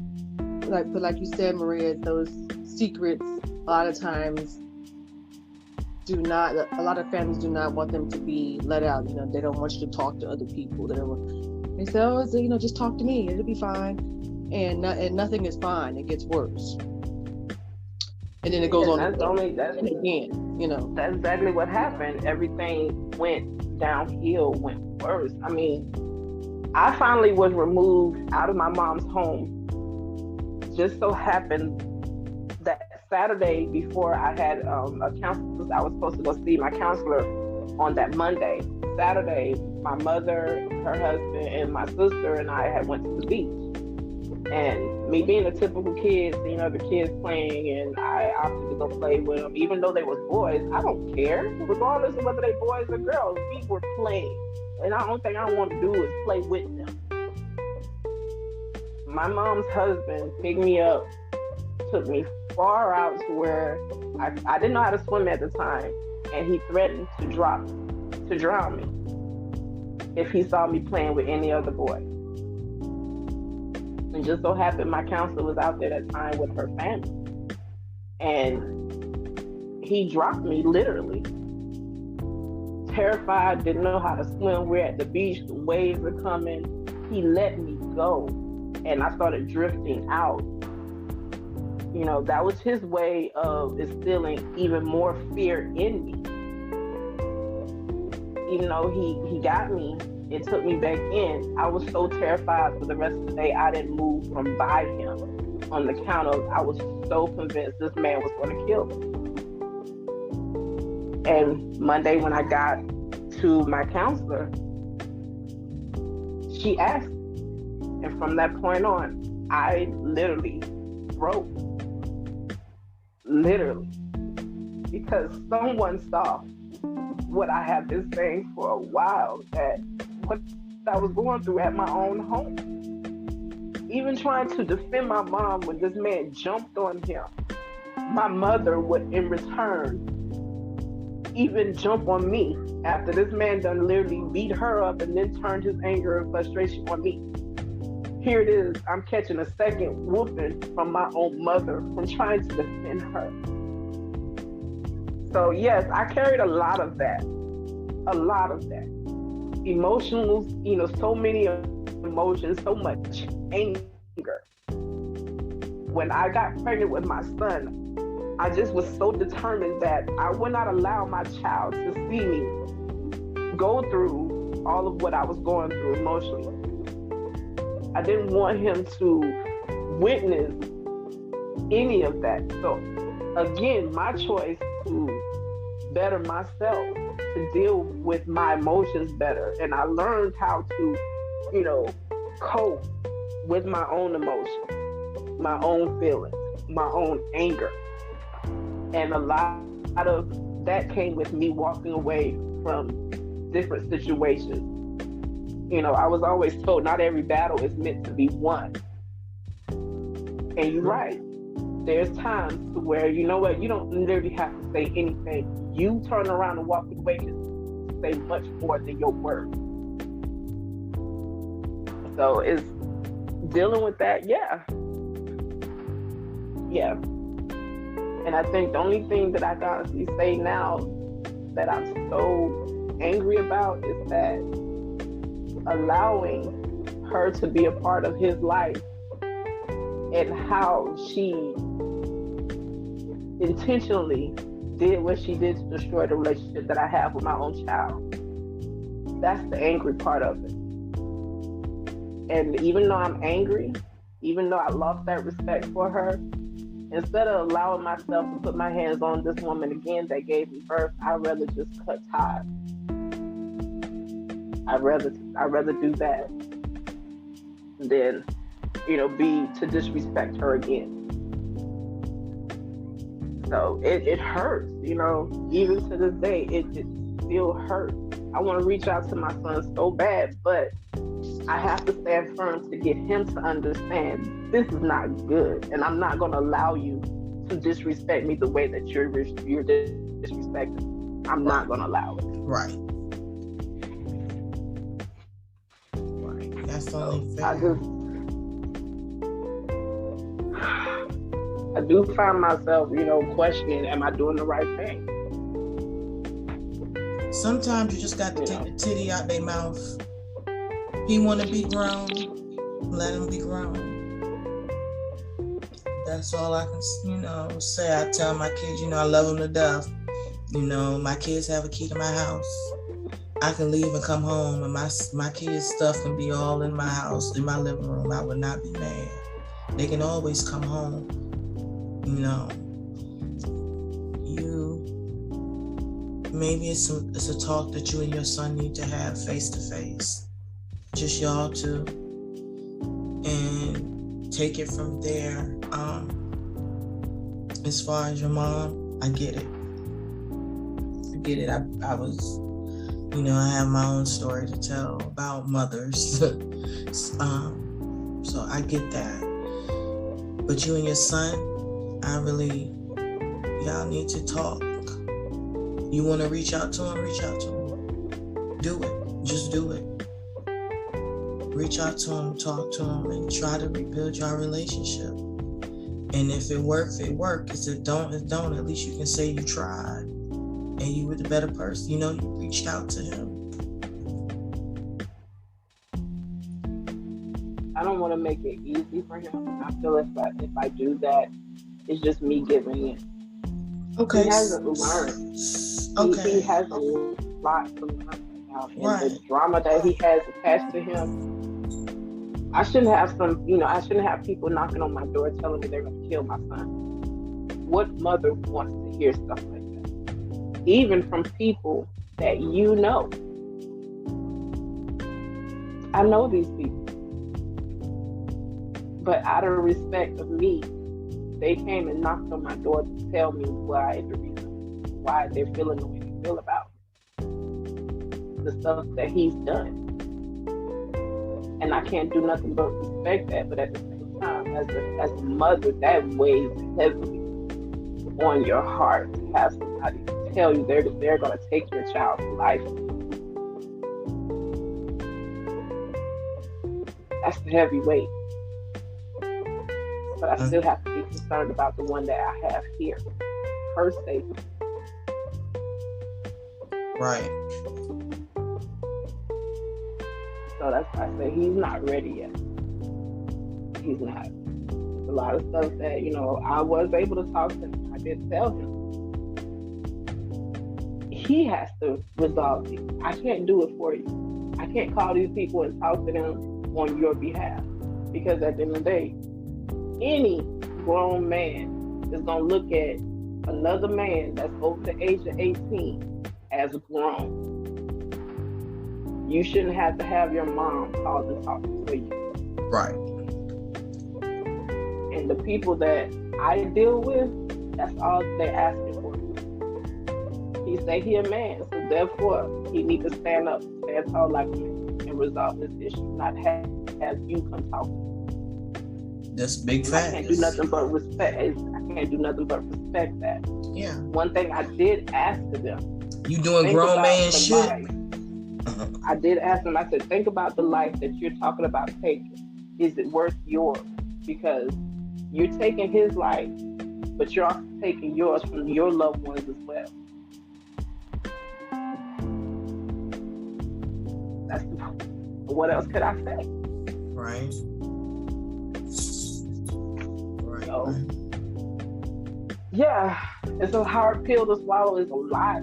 E: Maria, those secrets a lot of times a lot of families do not want them to be let out. You know, they don't want you to talk to other people. They say, oh, so, you know, just talk to me, it'll be fine. And nothing is fine. It gets worse. And then it goes on again, you know.
D: That's exactly what happened. Everything went downhill, went worse. I mean, I finally was removed out of my mom's home. Just so happened that Saturday before I had a counselor, I was supposed to go see my counselor on that Monday. Saturday, my mother, her husband, and my sister and I had went to the beach. And me being a typical kid, seeing other kids playing, and I opted to go play with them, even though they was boys. I don't care, regardless of whether they boys or girls. We were playing, and the only thing I want to do is play with them. My mom's husband picked me up, took me far out to where I didn't know how to swim at the time, and he threatened to drown me if he saw me playing with any other boy. And just so happened my counselor was out there that time with her family, and he dropped me literally. Terrified, didn't know how to swim. We're at the beach, the waves are coming. He let me go, and I started drifting out. You know, that was his way of instilling even more fear in me. Even though he got me, it took me back in. I was so terrified for the rest of the day, I didn't move from by him on the count of I was so convinced this man was going to kill me. And Monday when I got to my counselor, she asked me. And from that point on, I literally broke. Literally. Because someone saw what I had been saying for a while, that what I was going through at my own home. Even trying to defend my mom when this man jumped on him, my mother would in return even jump on me after this man done literally beat her up and then turned his anger and frustration on me. Here it is, I'm catching a second whooping from my own mother from trying to defend her. So yes, I carried a lot of that. Emotional, you know, so many emotions, so much anger. When I got pregnant with my son, I just was so determined that I would not allow my child to see me go through all of what I was going through emotionally. I didn't want him to witness any of that. So again, my choice to better myself, to deal with my emotions better. And I learned how to, you know, cope with my own emotions, my own feelings, my own anger. And a lot of that came with me walking away from different situations. You know, I was always told not every battle is meant to be won. And you're right. There's times to where, you know what, you don't literally have to say anything. You turn around and walk away and say much more than your words. So it's dealing with that, yeah. And I think the only thing that I can honestly say now that I'm so angry about is that allowing her to be a part of his life and how she intentionally did what she did to destroy the relationship that I have with my own child. That's the angry part of it. And even though I'm angry, even though I lost that respect for her, instead of allowing myself to put my hands on this woman again that gave me birth, I'd rather just cut ties. I'd rather do that than, be to disrespect her again. So it hurts, even to this day, it still hurts. I want to reach out to my son so bad, but I have to stand firm to get him to understand this is not good, and I'm not going to allow you to disrespect me the way that you're disrespecting. I'm not going to allow it.
A: Right. That's only fair.
D: I do find myself, questioning, am I doing the right thing?
A: Sometimes you just got to take the titty out their mouth. He want to be grown, let him be grown. That's all I can, say. I tell my kids, I love them to death. My kids have a key to my house. I can leave and come home, and my kids' stuff can be all in my house, in my living room. I would not be mad. They can always come home. Maybe it's a talk that you and your son need to have face to face, just y'all two, and take it from there. As far as your mom, I get it. I was, I have my own story to tell about mothers, so I get that. But you and your son, y'all need to talk. You want to reach out to him, reach out to him. Do it. Just do it. Reach out to him, talk to him, and try to rebuild your relationship. And if it works, it works. If it don't, it don't. At least you can say you tried and you were the better person. You reached out to him.
D: I don't want to make it easy for him. I feel if I do that, it's just me giving in.
A: Okay.
D: He hasn't learned.
A: Okay.
D: He has a lot to learn right now. And
A: right.
D: The drama that he has attached to him, I shouldn't have people knocking on my door telling me they're going to kill my son. What mother wants to hear stuff like that? Even from people that you know. I know these people. But out of respect of me, they came and knocked on my door to tell me why they're feeling the way they feel about the stuff that he's done. And I can't do nothing but respect that. But at the same time, as a mother, that weighs heavily on your heart to have somebody tell you they're going to take your child's life. That's the heavy weight. But I still have to be concerned about the one that I have here. Her safety.
A: Right.
D: So that's why I say he's not ready yet. He's not. A lot of stuff that, I was able to talk to him. I did tell him. He has to resolve it. I can't do it for you. I can't call these people and talk to them on your behalf. Because at the end of the day, any grown man is going to look at another man that's over the age of 18 as grown. You shouldn't have to have your mom call and talk to you.
A: Right.
D: And the people that I deal with, that's all they're asking for. He say he a man, so therefore he needs to stand up, stand tall like a man, and resolve this issue, not have you come talk to him.
A: That's big facts.
D: I can't do nothing but respect. I can't do nothing but respect that.
A: Yeah.
D: One thing I did ask of them.
A: You doing grown man shit?
D: I did ask them. I said, think about the life that you're talking about taking. Is it worth yours? Because you're taking his life but you're also taking yours from your loved ones as well. What else could I say?
A: Right.
D: So, yeah, it's a hard pill to swallow. It's a lot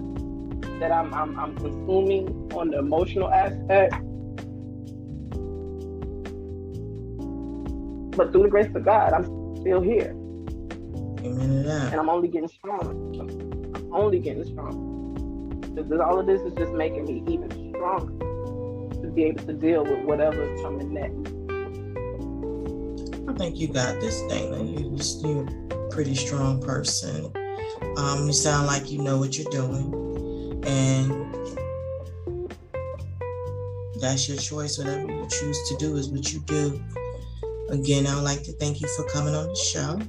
D: that I'm consuming on the emotional aspect. But through the grace of God, I'm still here.
A: Amen to that.
D: And I'm only getting stronger. I'm only getting stronger. Because all of this is just making me even stronger to be able to deal with whatever is coming next.
A: I think you got this, Dana. You're a pretty strong person. You sound like you know what you're doing. And that's your choice. Whatever you choose to do is what you do. Again, I would like to thank you for coming on the show.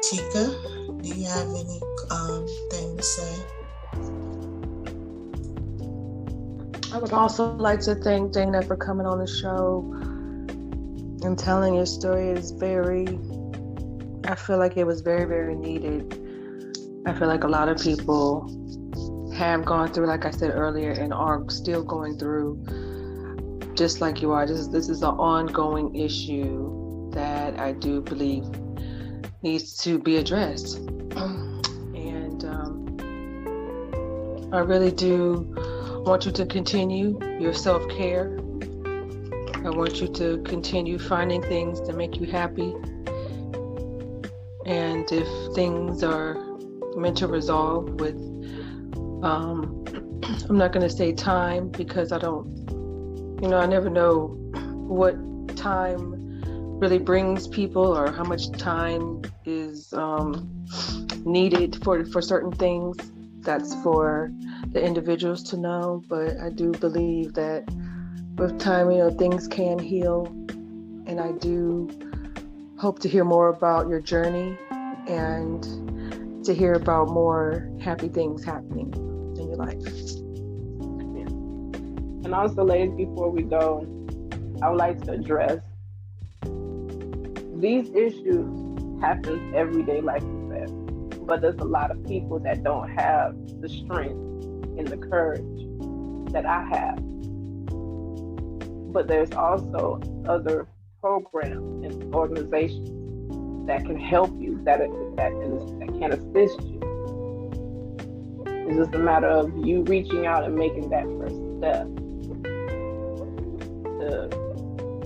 A: Tika, do you have any thing to say?
E: I would also like to thank Dana for coming on the show and telling your story. I feel like it was very, very needed. I feel like a lot of people have gone through, like I said earlier, and are still going through, just like you are. This is an ongoing issue that I do believe needs to be addressed. And I really do want you to continue your self-care. I want you to continue finding things that make you happy. And if things are meant to resolve with, I'm not going to say time, because I never know what time really brings people, or how much time is needed for certain things. That's for the individuals to know. But I do believe that with time, things can heal. And I do hope to hear more about your journey and to hear about more happy things happening in your life.
D: And also, ladies, before we go, I would like to address these issues happen every day, like you said, but there's a lot of people that don't have the strength and the courage that I have. But there's also other programs and organizations that can help you, that can assist you. It's just a matter of you reaching out and making that first step to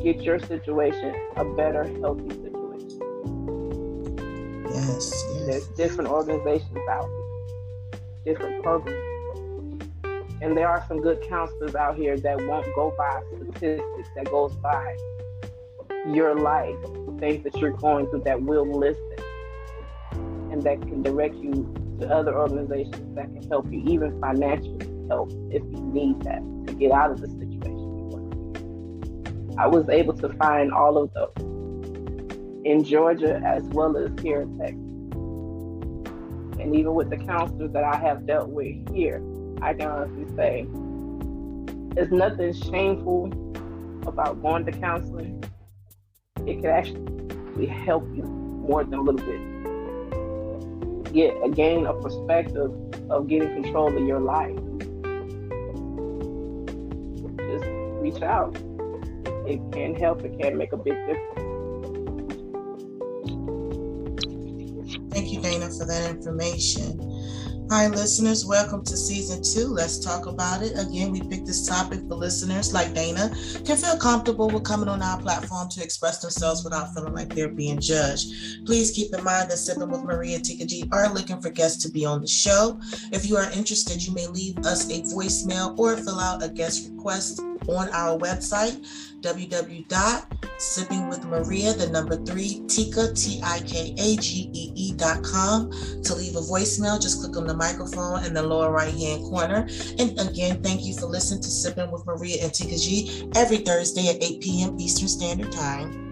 D: get your situation a better, healthy situation.
A: Yes.
D: There's different organizations out here, different programs. And there are some good counselors out here that won't go by statistics, that goes by your life, things that you're going through, that will listen and that can direct you to other organizations that can help you, even financially help if you need that to get out of the situation you're in. I was able to find all of those in Georgia as well as here in Texas. And even with the counselors that I have dealt with here, I can honestly say there's nothing shameful about going to counseling. It can actually help you more than a little bit. Gain a perspective of getting control of your life. Just reach out. It can help. It can make a big difference.
A: Thank you, Dana, for that information. Hi, listeners. Welcome to season 2. Let's talk about it. Again, we picked this topic for listeners like Dana can feel comfortable with coming on our platform to express themselves without feeling like they're being judged. Please keep in mind that Sipping with Maria and Tika G are looking for guests to be on the show. If you are interested, you may leave us a voicemail or fill out a guest request on our website, www.sippingwithmaria3 Tika TIKAGEE.com. To leave a voicemail, just click on the microphone in the lower right hand corner. And again, thank you for listening to Sipping with Maria and Tika G every Thursday at 8 p.m. Eastern Standard Time.